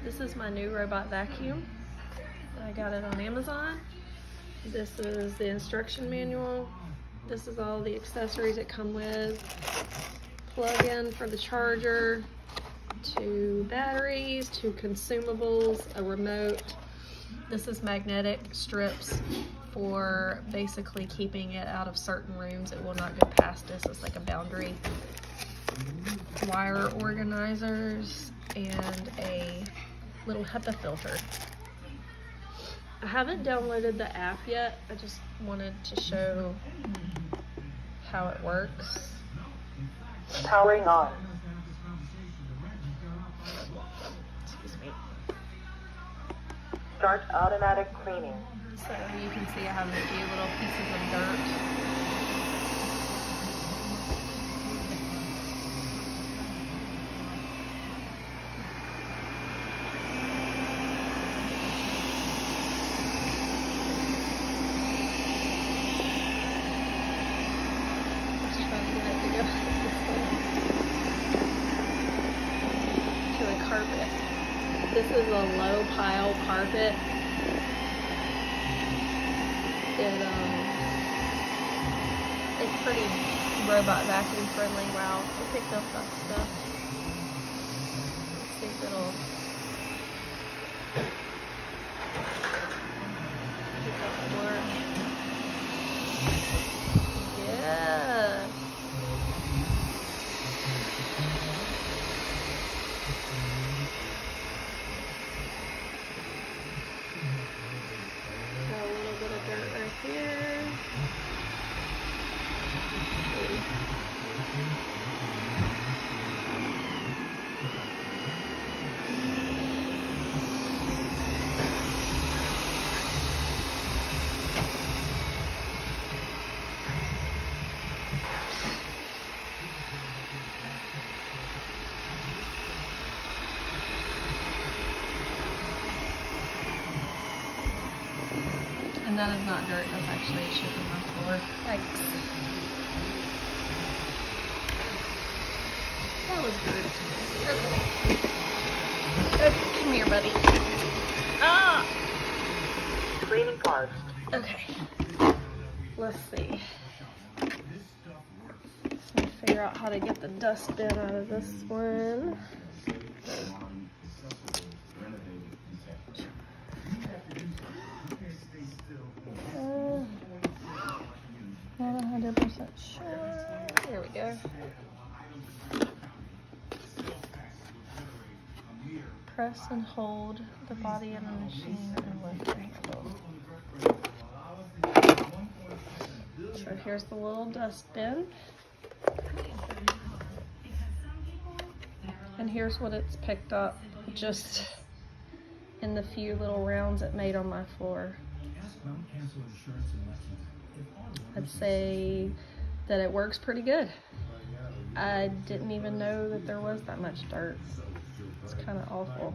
This is my new robot vacuum. I got it on Amazon. This is the instruction manual. This is all the accessories it come with. Plug-in for the charger, 2 batteries, 2 consumables, a remote. This is magnetic strips for basically keeping it out of certain rooms. It will not go past this. It's like a boundary. Wire organizers and a little HEPA filter. I haven't downloaded the app yet. I just wanted to show how it works. Powering on. Excuse me. Start automatic cleaning. So you can see I have a few little pieces of dirt. To the carpet. This is a low pile carpet. It's pretty robot vacuum friendly. Wow, it picked up that stuff. Let's see if it'll pick up more. Yeah. Got a little bit of dirt right here. And that is not dirt, that's actually a chip on my floor. Yikes. That was good. Okay. Okay, come here, buddy. Ah! Cleaning parts. Okay. Let's see. So figure out how to get the dustbin out of this one. Not 100% sure. Here we go. Press and hold the body of the machine and lift the handle. So here's the little dustbin. And here's what it's picked up just in the few little rounds it made on my floor. I'd say that it works pretty good. I didn't even know that there was that much dirt. It's kind of awful.